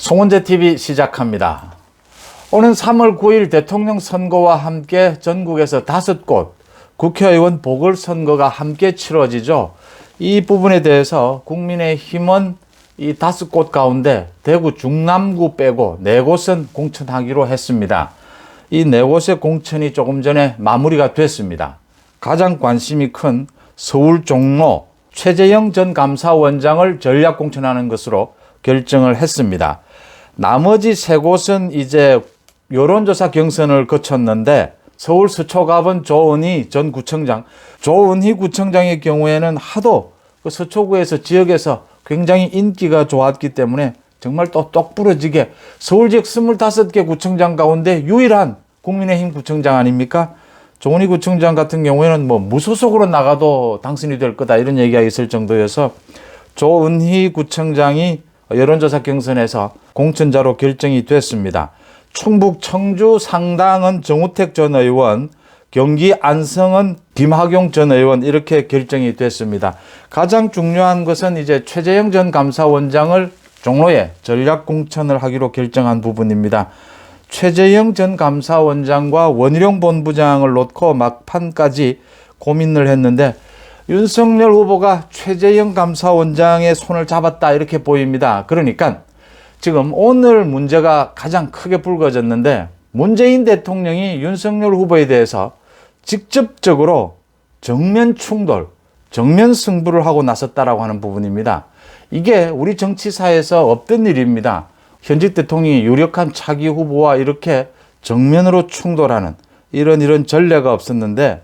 송원재TV 시작합니다. 오는 3월 9일 대통령 선거와 함께 전국에서 5곳 국회의원 보궐선거가 함께 치러지죠. 이 부분에 대해서 국민의힘은 이 5곳 가운데 대구 중남구 빼고 4곳은 공천하기로 했습니다. 이 4곳의 공천이 조금 전에 마무리가 됐습니다. 가장 관심이 큰 서울 종로 최재형 전 감사원장을 전략 공천하는 것으로 결정을 했습니다. 나머지 3곳은 이제 여론조사 경선을 거쳤는데 서울 서초갑은 조은희 전 구청장, 조은희 구청장의 경우에는 하도 그 서초구에서 지역에서 굉장히 인기가 좋았기 때문에 정말 또 똑부러지게 서울 지역 25개 구청장 가운데 유일한 국민의힘 구청장 아닙니까? 조은희 구청장 같은 경우에는 뭐 무소속으로 나가도 당선이 될 거다 이런 얘기가 있을 정도여서 조은희 구청장이 여론조사 경선에서 공천자로 결정이 됐습니다. 충북 청주 상당은 정우택 전 의원, 경기 안성은 김학용 전 의원 이렇게 결정이 됐습니다. 가장 중요한 것은 이제 최재형 전 감사원장을 종로에 전략 공천을 하기로 결정한 부분입니다. 최재형 전 감사원장과 원희룡 본부장을 놓고 막판까지 고민을 했는데 윤석열 후보가 최재형 감사원장의 손을 잡았다 이렇게 보입니다. 그러니까 지금 오늘 문제가 가장 크게 불거졌는데 문재인 대통령이 윤석열 후보에 대해서 직접적으로 정면 충돌, 정면 승부를 하고 나섰다라고 하는 부분입니다. 이게 우리 정치사에서 없던 일입니다. 현직 대통령이 유력한 차기 후보와 이렇게 정면으로 충돌하는 이런 전례가 없었는데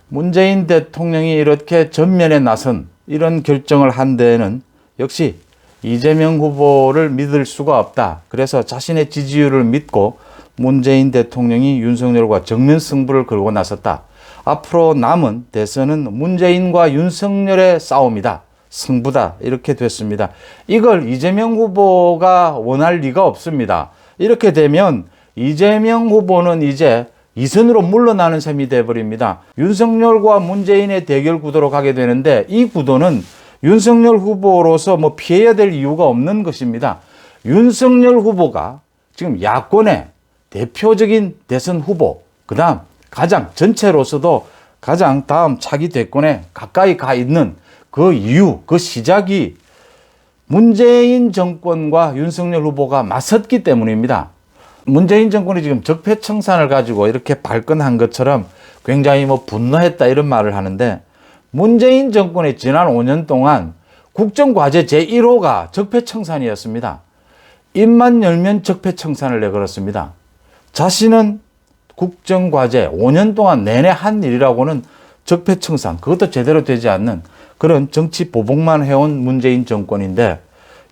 문재인 대통령이 이렇게 전면에 나선 이런 결정을 한 데에는 역시 이재명 후보를 믿을 수가 없다. 그래서 자신의 지지율을 믿고 문재인 대통령이 윤석열과 정면 승부를 걸고 나섰다. 앞으로 남은 대선은 문재인과 윤석열의 싸움이다. 승부다. 이렇게 됐습니다. 이걸 이재명 후보가 원할 리가 없습니다. 이렇게 되면 이재명 후보는 이제 2선으로 물러나는 셈이 돼버립니다. 윤석열과 문재인의 대결 구도로 가게 되는데 이 구도는 윤석열 후보로서 뭐 피해야 될 이유가 없는 것입니다. 윤석열 후보가 지금 야권의 대표적인 대선 후보, 그 다음 가장 전체로서도 가장 다음 차기 대권에 가까이 가 있는 그 이유, 그 시작이 문재인 정권과 윤석열 후보가 맞섰기 때문입니다. 문재인 정권이 지금 적폐청산을 가지고 이렇게 발끈한 것처럼 굉장히 뭐 분노했다 이런 말을 하는데 문재인 정권의 지난 5년 동안 국정과제 제1호가 적폐청산이었습니다. 입만 열면 적폐청산을 내걸었습니다. 자신은 국정과제 5년 동안 내내 한 일이라고는 적폐청산, 그것도 제대로 되지 않는 그런 정치 보복만 해온 문재인 정권인데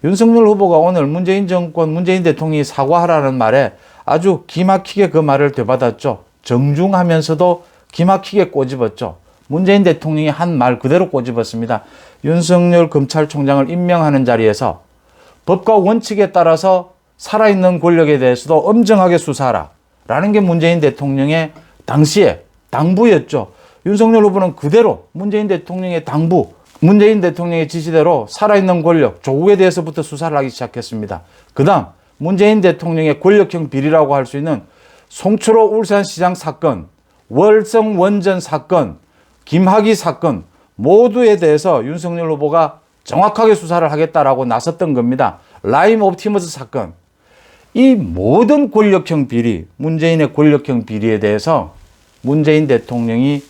윤석열 후보가 오늘 문재인 정권, 문재인 대통령이 사과하라는 말에 아주 기막히게 그 말을 되받았죠. 정중하면서도 기막히게 꼬집었죠. 문재인 대통령이 한 말 그대로 꼬집었습니다. 윤석열 검찰총장을 임명하는 자리에서 법과 원칙에 따라서 살아있는 권력에 대해서도 엄정하게 수사하라 라는 게 문재인 대통령의 당시에 당부였죠. 윤석열 후보는 그대로 문재인 대통령의 당부, 문재인 대통령의 지시대로 살아있는 권력, 조국에 대해서부터 수사를 하기 시작했습니다. 그 다음 문재인 대통령의 권력형 비리라고 할 수 있는 송철호 울산시장 사건, 월성 원전 사건, 김학의 사건 모두에 대해서 윤석열 후보가 정확하게 수사를 하겠다라고 나섰던 겁니다. 라임 옵티머스 사건. 이 모든 권력형 비리, 문재인의 권력형 비리에 대해서 문재인 대통령이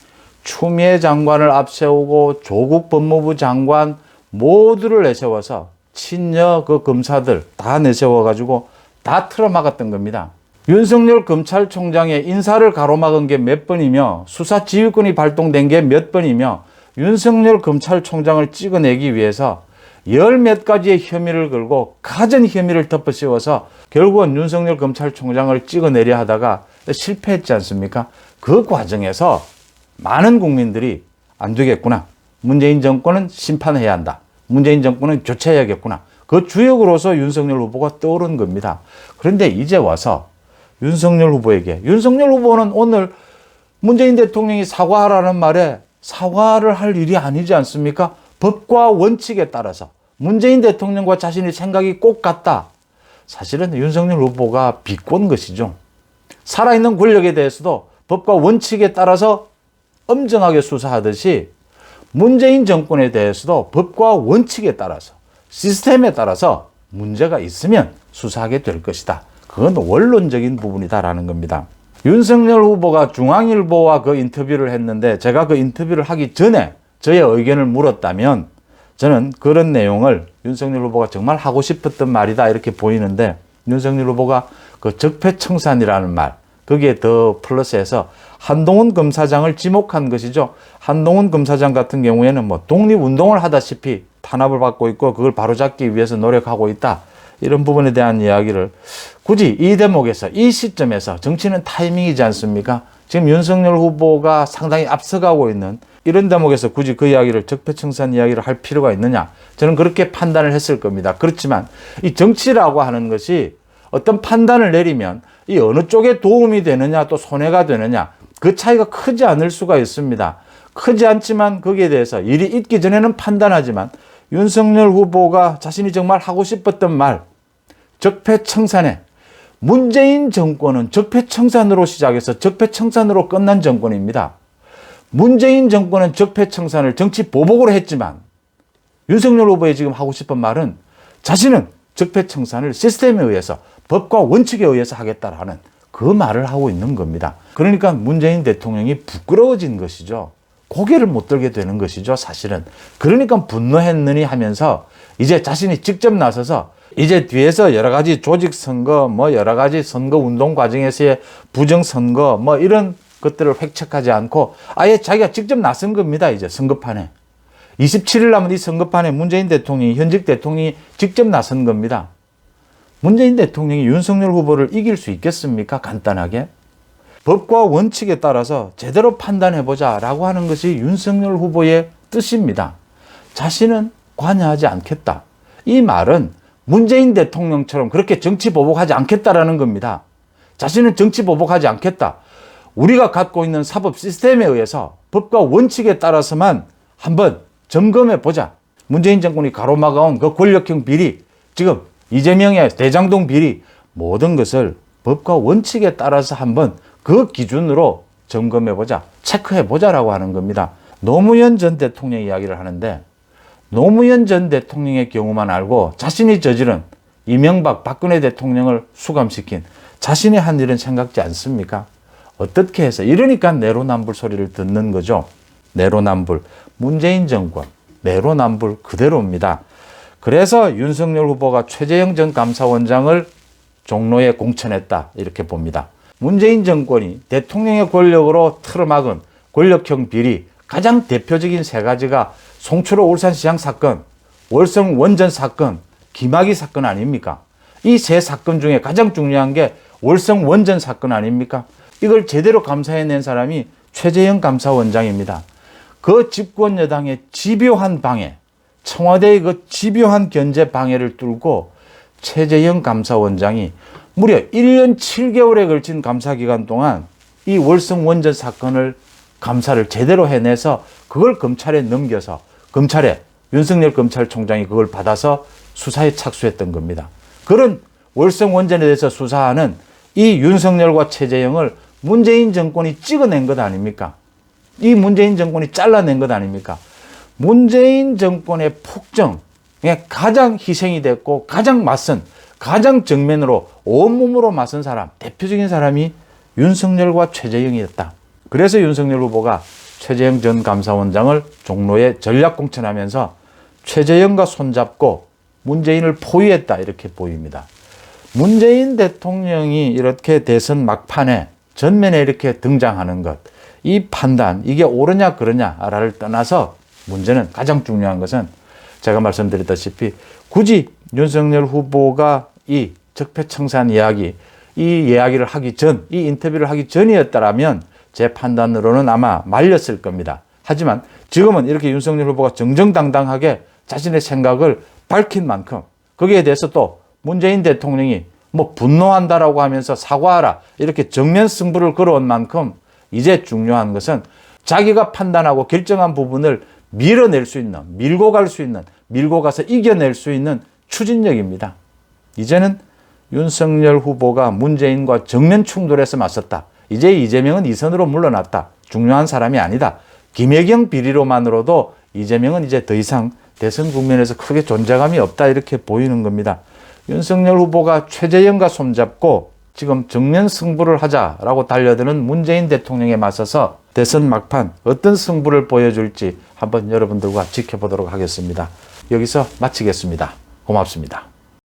추미애 장관을 앞세우고 조국 법무부 장관 모두를 내세워서 친여 그 검사들 다 내세워가지고 다 틀어막았던 겁니다. 윤석열 검찰총장의 인사를 가로막은 게 몇 번이며 수사 지휘권이 발동된 게 몇 번이며 윤석열 검찰총장을 찍어내기 위해서 10몇 가지의 혐의를 걸고 가전 혐의를 덮어씌워서 결국은 윤석열 검찰총장을 찍어내려 하다가 실패했지 않습니까? 그 과정에서 많은 국민들이 안 되겠구나. 문재인 정권은 심판해야 한다. 문재인 정권은 교체해야겠구나. 그 주역으로서 윤석열 후보가 떠오른 겁니다. 그런데 이제 와서 윤석열 후보에게, 윤석열 후보는 오늘 문재인 대통령이 사과하라는 말에 사과를 할 일이 아니지 않습니까? 법과 원칙에 따라서 문재인 대통령과 자신의 생각이 꼭 같다. 사실은 윤석열 후보가 비꼰 것이죠. 살아있는 권력에 대해서도 법과 원칙에 따라서 엄정하게 수사하듯이 문재인 정권에 대해서도 법과 원칙에 따라서 시스템에 따라서 문제가 있으면 수사하게 될 것이다. 그건 원론적인 부분이다라는 겁니다. 윤석열 후보가 중앙일보와 그 인터뷰를 했는데 제가 그 인터뷰를 하기 전에 저의 의견을 물었다면 저는 그런 내용을 윤석열 후보가 정말 하고 싶었던 말이다 이렇게 보이는데 윤석열 후보가 그 적폐청산이라는 말 거기에 더 플러스해서 한동훈 검사장을 지목한 것이죠. 한동훈 검사장 같은 경우에는 뭐 독립운동을 하다시피 탄압을 받고 있고 그걸 바로잡기 위해서 노력하고 있다. 이런 부분에 대한 이야기를 굳이 이 대목에서 이 시점에서 정치는 타이밍이지 않습니까? 지금 윤석열 후보가 상당히 앞서가고 있는 이런 대목에서 굳이 그 이야기를 적폐청산 이야기를 할 필요가 있느냐? 저는 그렇게 판단을 했을 겁니다. 그렇지만 이 정치라고 하는 것이 어떤 판단을 내리면 이 어느 쪽에 도움이 되느냐 또 손해가 되느냐 그 차이가 크지 않을 수가 있습니다. 크지 않지만 거기에 대해서 일이 있기 전에는 판단하지만 윤석열 후보가 자신이 정말 하고 싶었던 말 적폐청산에 문재인 정권은 적폐청산으로 시작해서 적폐청산으로 끝난 정권입니다. 문재인 정권은 적폐청산을 정치 보복으로 했지만 윤석열 후보의 지금 하고 싶은 말은 자신은 적폐청산을 시스템에 의해서 법과 원칙에 의해서 하겠다라는 그 말을 하고 있는 겁니다. 그러니까 문재인 대통령이 부끄러워진 것이죠. 고개를 못 들게 되는 것이죠, 사실은. 그러니까 분노했느니 하면서 이제 자신이 직접 나서서 이제 뒤에서 여러 가지 조직선거, 뭐 여러 가지 선거 운동 과정에서의 부정선거, 뭐 이런 것들을 획책하지 않고 아예 자기가 직접 나선 겁니다, 이제 선거판에. 27일 남은 이 선거판에 문재인 대통령이, 현직 대통령이 직접 나선 겁니다. 문재인 대통령이 윤석열 후보를 이길 수 있겠습니까? 간단하게. 법과 원칙에 따라서 제대로 판단해보자 라고 하는 것이 윤석열 후보의 뜻입니다. 자신은 관여하지 않겠다. 이 말은 문재인 대통령처럼 그렇게 정치 보복하지 않겠다라는 겁니다. 자신은 정치 보복하지 않겠다. 우리가 갖고 있는 사법 시스템에 의해서 법과 원칙에 따라서만 한번 점검해보자. 문재인 정권이 가로막아온 그 권력형 비리, 지금 이재명의 대장동 비리, 모든 것을 법과 원칙에 따라서 한번 그 기준으로 점검해보자, 체크해보자라고 하는 겁니다. 노무현 전 대통령 이야기를 하는데 노무현 전 대통령의 경우만 알고 자신이 저지른 이명박, 박근혜 대통령을 수감시킨 자신이 한 일은 생각지 않습니까? 어떻게 해서 이러니까 내로남불 소리를 듣는 거죠. 내로남불, 문재인 정권, 내로남불 그대로입니다. 그래서 윤석열 후보가 최재형 전 감사원장을 종로에 공천했다 이렇게 봅니다. 문재인 정권이 대통령의 권력으로 틀어막은 권력형 비리 가장 대표적인 세 가지가 송철호 울산시장 사건, 월성 원전 사건, 김학의 사건 아닙니까? 이 세 사건 중에 가장 중요한 게 월성 원전 사건 아닙니까? 이걸 제대로 감사해낸 사람이 최재형 감사원장입니다. 그 집권 여당의 집요한 방해, 청와대의 그 집요한 견제 방해를 뚫고 최재형 감사원장이 무려 1년 7개월에 걸친 감사기간 동안 이 월성 원전 사건을 감사를 제대로 해내서 그걸 검찰에 넘겨서 검찰에 윤석열 검찰총장이 그걸 받아서 수사에 착수했던 겁니다. 그런 월성 원전에 대해서 수사하는 이 윤석열과 최재형을 문재인 정권이 찍어낸 것 아닙니까? 이 문재인 정권이 잘라낸 것 아닙니까? 문재인 정권의 폭정에 가장 희생이 됐고 가장 맞선, 가장 정면으로 온몸으로 맞선 사람, 대표적인 사람이 윤석열과 최재형이었다. 그래서 윤석열 후보가 최재형 전 감사원장을 종로에 전략 공천하면서 최재형과 손잡고 문재인을 포위했다 이렇게 보입니다. 문재인 대통령이 이렇게 대선 막판에 전면에 이렇게 등장하는 것, 이 판단, 이게 옳으냐 그러냐를 떠나서 문제는 가장 중요한 것은 제가 말씀드렸다시피 굳이 윤석열 후보가 이 적폐청산 이야기, 이 이야기를 하기 전, 이 인터뷰를 하기 전이었다라면 제 판단으로는 아마 말렸을 겁니다. 하지만 지금은 이렇게 윤석열 후보가 정정당당하게 자신의 생각을 밝힌 만큼 거기에 대해서 또 문재인 대통령이 뭐 분노한다라고 하면서 사과하라 이렇게 정면 승부를 걸어온 만큼 이제 중요한 것은 자기가 판단하고 결정한 부분을 밀어낼 수 있는, 밀고 갈 수 있는, 밀고 가서 이겨낼 수 있는 추진력입니다. 이제는 윤석열 후보가 문재인과 정면 충돌해서 맞섰다. 이제 이재명은 2선으로 물러났다. 중요한 사람이 아니다. 김혜경 비리로만으로도 이재명은 이제 더 이상 대선 국면에서 크게 존재감이 없다 이렇게 보이는 겁니다. 윤석열 후보가 최재형과 손잡고 지금 정면 승부를 하자라고 달려드는 문재인 대통령에 맞서서 대선 막판 어떤 승부를 보여줄지 한번 여러분들과 지켜보도록 하겠습니다. 여기서 마치겠습니다. 고맙습니다.